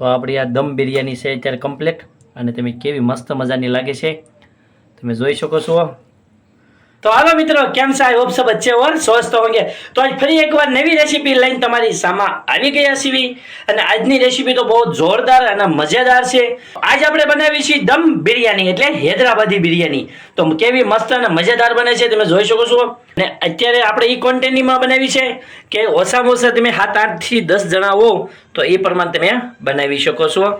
તો આપણી આ દમ બિરયાની છે અત્યારે કમ્પ્લીટ અને તમે કેવી મસ્ત મજાની લાગે છે તમે જોઈ શકો છો। तो हेलो मित्रों केम से आई होप सब अच्छे और स्वस्थ होंगे। तो आज ફરી એકવાર નવી રેસીપી લઈને તમારી સામે આવી ગયા છીએ અને આજની રેસીપી તો બહુ જોરદાર અને મજેદાર છે। આજ આપણે બનાવી છે દમ બિરયાની એટલે હૈદરાબાદી બિરયાની। તો કેવી મસ્ત અને મજેદાર બને છે તમે જોઈ શકો છો। અને અત્યારે આપણે ઈ ક્વોન્ટિટીમાં બનાવી છે કે ઓછામાં ઓછા તમે 7-8 થી 10 જણા હો તો એ પ્રમાણે તમે બનાવી શકો છો।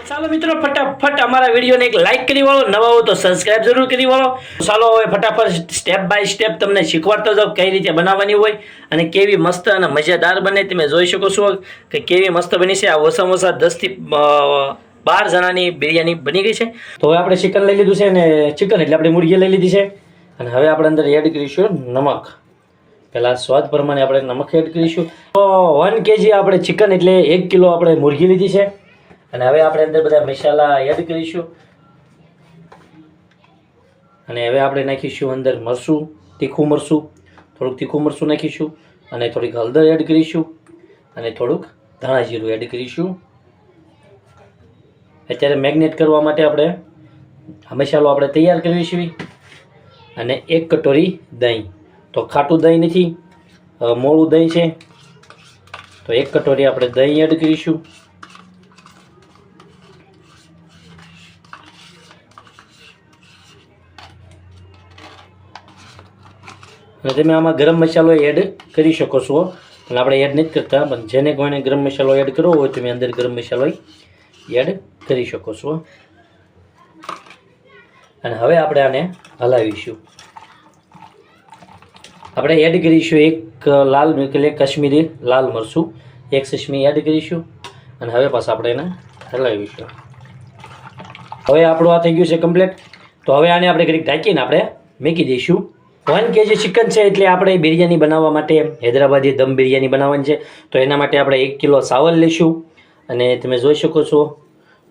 ચાલો મિત્રો ફટાફટ અમારા વિડીયોને એક લાઈક કરી વાળો, નવા હો તો સબસ્ક્રાઇબ જરૂર કરી વાળો। ચાલો હવે ફટાફટ સ્ટેપ બાય સ્ટેપ તમને શીખવાડતો જાઉં કઈ રીતે બનાવવાની હોય અને કેવી મસ્ત અને મજેદાર બને તમે જોઈ શકો છો કે કેવી મસ્ત બની છે। આ ઓછામાં ઓછા 10 થી 12 જણાની બિરયાની બની ગઈ છે। તો હવે આપણે ચિકન લઈ લીધું છે અને ચિકન એટલે આપણે મુર્ગી લઈ લીધી છે અને હવે આપણે અંદર એડ કરીશું નમક। પહેલા સ્વાદ પ્રમાણે આપણે નમક એડ કરીશું। તો 1 kg આપણે ચિકન એટલે 1 કિલો આપણે મુર્ગી લીધી છે અને હવે આપણે અંદર બધા મસાલા એડ કરીશું અને હવે આપણે નાખીશું અંદર મરચું, તીખું મરચું, થોડુંક તીખું મરચું નાખીશું અને થોડીક હળદર એડ કરીશું અને થોડુંક ધાણા જીરું એડ કરીશું। અત્યારે મેગ્નેટ કરવા માટે આપણે આ મસાલો આપણે તૈયાર કરીશું અને 1 કટોરી દહીં। તો ખાટું દહીં નથી, મોળું દહીં છે તો 1 કટોરી આપણે દહીં એડ કરીશું અને તમે આમાં ગરમ મસાલો એડ કરી શકો છો અને આપણે એડ નથી કરતા પણ જેને કોઈને ગરમ મસાલો એડ કરવો હોય તમે અંદર ગરમ મસાલો એડ કરી શકો છો। અને હવે આપણે આને હલાવીશું। આપણે એડ કરીશું 1 લાલ એટલે કાશ્મીરી લાલ મરચું 1 ચમચી એડ કરીશું અને હવે પાછા આપણે એને હલાવીશું। હવે આપણું આ થઈ ગયું છે કમ્પ્લીટ। તો હવે આને આપણે ઘડીક ઢાંકીને આપણે મૂકી દઈશું। 1 kg ચિકન છે એટલે આપણે બિરયાની બનાવવા માટે હૈદરાબાદી દમ બિરયાની બનાવવાની છે તો એના માટે આપણે 1 કિલો ચાવલ લઈશું અને તમે જોઈ શકો છો।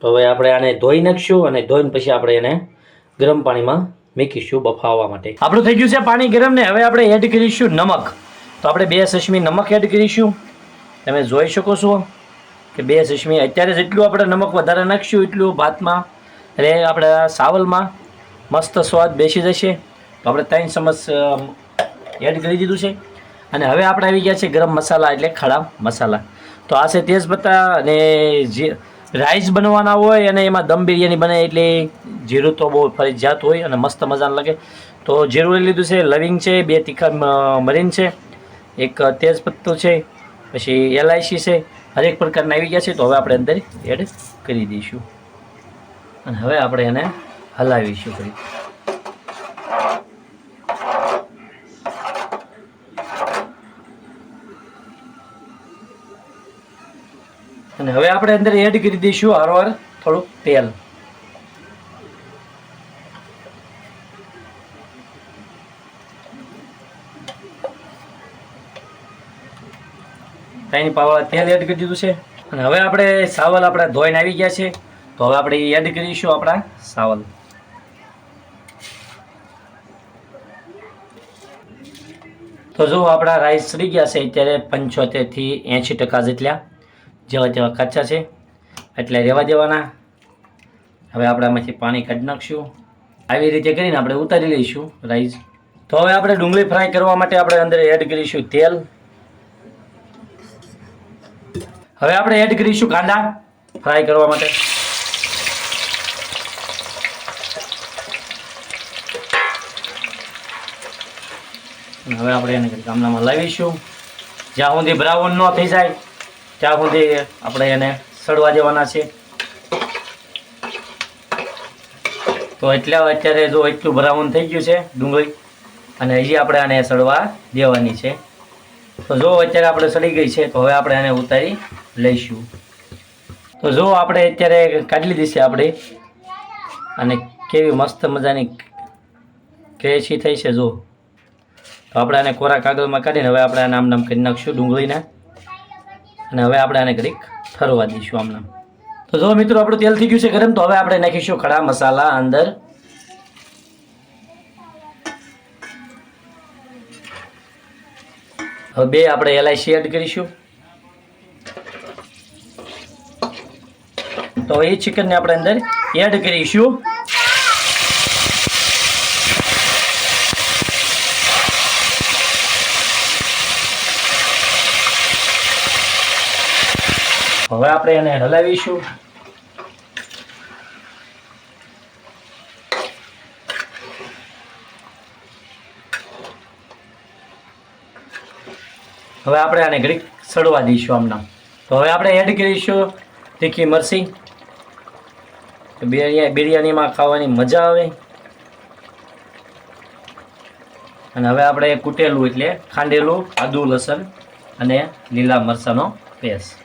તો હવે આપણે આને ધોઈ નાખીશું અને ધોઈને પછી આપણે એને ગરમ પાણીમાં મૂકીશું બફાવવા માટે। આપણું થઈ ગયું છે પાણી ગરમ ને હવે આપણે એડ કરીશું નમક। તો આપણે 2 ચમચી નમક એડ કરીશું। તમે જોઈ શકો છો કે 2 ચમચી। અત્યારે જેટલું આપણે નમક વધારે નાખીશું એટલું ભાતમાં એટલે આપણે ચાવલમાં મસ્ત સ્વાદ બેસી જશે। તો આપણે 3 ચમચ એડ કરી દીધું છે અને હવે આપણે આવી ગયા છે ગરમ મસાલા એટલે ખડા મસાલા। તો આ છે તેજપત્તા અને જે રાઈસ બનવાના હોય અને એમાં દમ બિરયાની બને એટલે જીરું તો બહુ ફરજિયાત હોય અને મસ્ત મજાનું લાગે। તો જીરું લઈ લીધું છે, લવિંગ છે, 2 તીખા મરીન છે, 1 તેજપત્તું છે, પછી એલાયચી છે, હરેક પ્રકારના આવી ગયા છે। તો હવે આપણે અંદર એડ કરી દઈશું અને હવે આપણે એને હલાવીશું ફરી। અને હવે આપણે અંદર એડ કરી દઈશું હારવાર થોડુંક તેલ। ત્રણ પાવડા તેલ એડ કરી દીધું છે અને હવે આપણે ચાવલ આપણે ધોઈને આવી ગયા છે તો હવે આપણે એડ કરીશું આપણા ચાવલ। તો જો આપણા રાઈસ સડી ગયા છે અત્યારે 75 થી 80% જેટલા, જેવા જેવા કાચા છે એટલે રહેવા દેવાના। હવે આપણે આમાંથી પાણી કાઢી નાખશું। આવી રીતે કરીને આપણે ઉતારી લઈશું રાઈસ। તો હવે આપણે ડુંગળી ફ્રાય કરવા માટે આપણે અંદર એડ કરીશું તેલ। હવે આપણે એડ કરીશું કાંદા ફ્રાય કરવા માટે। હવે આપણે એને ગામડામાં લાવીશું જ્યાં સુધી બ્રાઉન ન થઈ જાય ત્યાં સુધી આપણે એને સડવા દેવાના છે। તો અત્યારે જો એટલું બ્રાઉન થઈ ગયું છે ડુંગળી અને હજી આપણે આને સડવા દેવાની છે। તો જો અત્યારે આપણે સડી ગઈ છે તો હવે આપણે આને ઉતારી લઈશું। તો જો આપણે અત્યારે કાઢી લીધી છે આપણે અને કેવી મસ્ત મજાની ક્રેસી થઈ છે જો। તો આપણે આને કોરા કાગળમાં કાઢીને હવે આપણે આને આમ નામ કરી નાખીશું ડુંગળીને અને હવે આપણે આને ઘડીક ઠરવા દઈશું આમ નામ। તો જો મિત્રો આપણું તેલ થઈ ગયું છે ગરમ। તો હવે આપણે નાખીશું ખડા મસાલા અંદર। હવે 2 આપણે એલાયચી એડ કરીશું તો એ ચિકનને આપણે અંદર એડ કરીશું. હવે આપણે એને હલાવીશું. હવે આપણે આને ઘડીક સડવા દઈશું આમના. તો હવે આપણે એડ કરીશું તીખી મરચી. બિરયાનીમાં ખાવાની મજા આવે. અને હવે આપણે કૂટેલું એટલે ખાંડેલું આદુ લસણ અને લીલા મરચાંનો પેસ્ટ.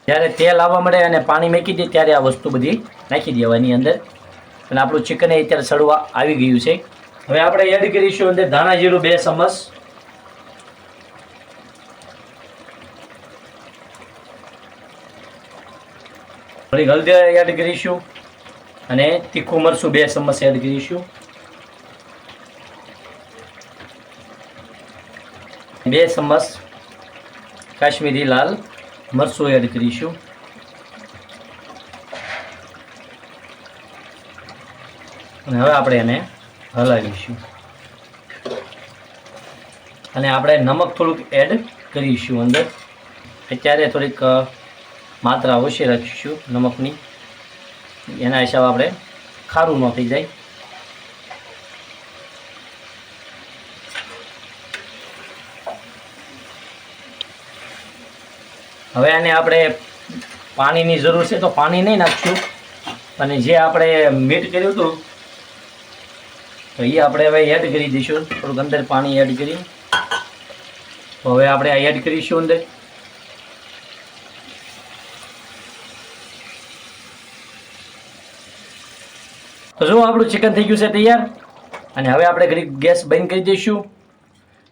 જ્યારે તેલ આવવા મળે અને પાણી મૂકી દે ત્યારે આ વસ્તુ બધી નાખી દેવાની અંદર. અને આપણું ચિકન અત્યારે સડવા આવી ગયું છે. હવે આપણે એડ કરીશું અંદર ધાણા જીરું 2 ચમચ. થોડી હળદર એડ કરીશું અને તીખું મરચું 2 ચમચ એડ કરીશું. 2 ચમચ કાશ્મીરી લાલ મરચું એડ કરીશું. અને હવે આપણે એને હલાવીશું. અને આપણે નમક થોડુંક એડ કરીશું અંદર. અત્યારે થોડીક માત્રા ઓછી રાખીશું નમકની, એના હિસાબે આપણે ખારું ન થઈ જાય. હવે આને આપણે પાણીની જરૂર છે તો પાણી નહીં નાખશું. અને જે આપણે મીઠ કર્યું હતું તો એ આપણે હવે એડ કરી દઈશું. થોડુંક અંદર પાણી એડ કરી તો હવે આપણે આ એડ કરીશું અંદર. તો જો આપણું ચિકન થઈ ગયું છે તૈયાર. અને હવે આપણે ઘડી ગેસ બંધ કરી દઈશું.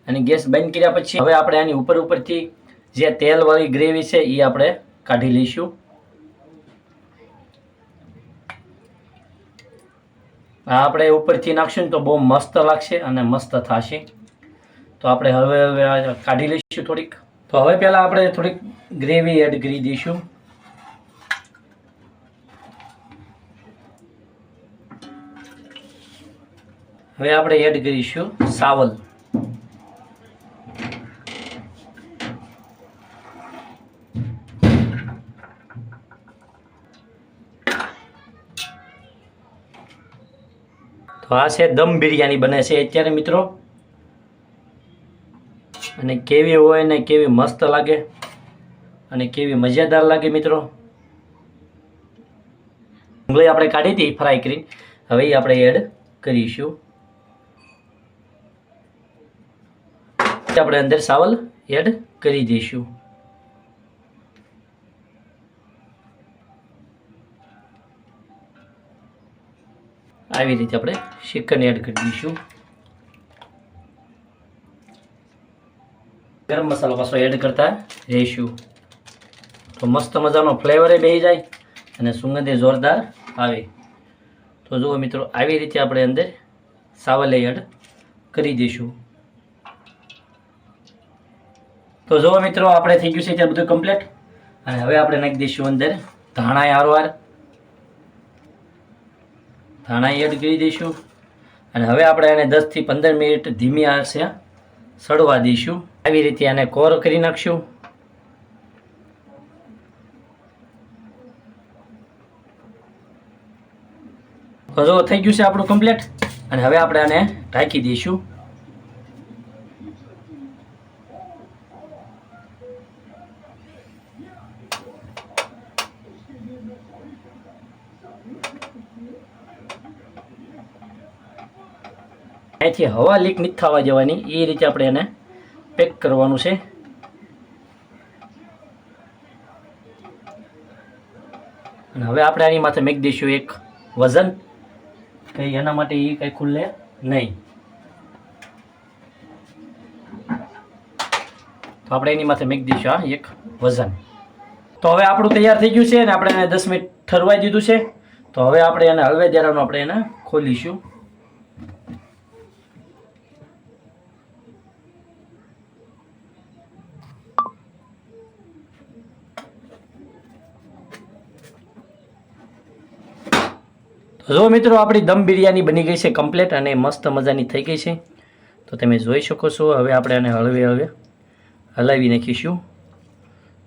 અને ગેસ બંધ કર્યા પછી હવે આપણે આની ઉપરથી જે તેલવાળી ગ્રેવી છે એ આપણે કાઢી લઈશું. આ આપણે ઉપરથી નાખશું તો બહુ મસ્ત લાગશે અને મસ્ત થશે. તો આપણે હવે કાઢી લઈશું થોડીક. તો હવે પહેલાં આપણે થોડીક ગ્રેવી એડ કરી દઈશું. હવે આપણે એડ કરીશું સાવલ. તો આ છે દમ બિરયાની બને છે અત્યારે મિત્રો. અને કેવી હોય ને કેવી મસ્ત લાગે અને કેવી મજેદાર લાગે મિત્રો. ડુંગળી આપણે કાઢી હતી ફ્રાય કરી, હવે એ આપણે એડ કરીશું. આપણે અંદર સાવલ એડ કરી દઈશું. આવી રીતે આપણે ચિકન એડ કરી દઈશું. ગરમ મસાલો પાછો એડ કરતા રહીશું તો મસ્ત મજાનો ફ્લેવર બેસી જાય અને સુગંધ જોરદાર આવે. તો જુઓ મિત્રો, આવી રીતે આપણે અંદર સાવલ એડ કરી દઈશું. તો જુઓ મિત્રો, આપણે થઈ ગયું છે ત્યાં બધું કમ્પ્લીટ. અને હવે આપણે નાખી દઈશું અંદર ધાણા હારવાર. ધાણા એડ કરી દઈશું. અને હવે આપણે આને 10 થી 15 મિનિટ ધીમી આંચે સડવા દઈશું. આવી રીતે આને કોર કરી નાખશું. તો જો થઈ ગયું છે આપણું કમ્પ્લીટ. અને હવે આપણે આને ઢાંકી દઈશું. અહીંથી હવા લીક નથી થવા જવાની એ રીતે આપણે એને પેક કરવાનું છે. અને હવે આપણે આની માથે મૂકી દઈશું એક વજન, કંઈ એના માટે એ કંઈ ખુલ્લે નહીં. તો આપણે એની માથે મૂકી દઈશું આ એક વજન. તો હવે આપણું તૈયાર થઈ ગયું છે અને આપણે એને 10 મિનિટ ઠરવાઈ દીધું છે. તો હવે આપણે એને હળવે દેરાનું આપણે એને ખોલીશું. જો મિત્રો આપણી દમ બિરયાની બની ગઈ છે કમ્પ્લીટ અને મસ્ત મજાની થઈ ગઈ છે. તો તમે જોઈ શકો છો. હવે આપણે આને હળવે હલાવી નાખીશું.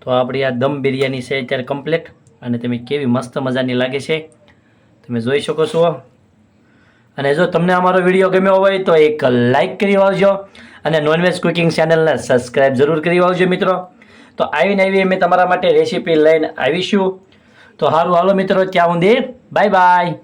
તો આપણી આ દમ બિરયાની છે અત્યારે કમ્પ્લીટ અને તમે કેવી મસ્ત મજાની લાગે છે તમે જોઈ શકો છો. અને જો તમને અમારો વિડીયો ગમ્યો હોય તો એક લાઈક કરી આવજો અને નોનવેજ કુકિંગ ચેનલને સબસ્ક્રાઈબ જરૂર કરી આવજો મિત્રો. તો આવીને અમે તમારા માટે રેસીપી લઈને આવીશું. તો સારું હાલો મિત્રો, ત્યાં સુધી બાય બાય.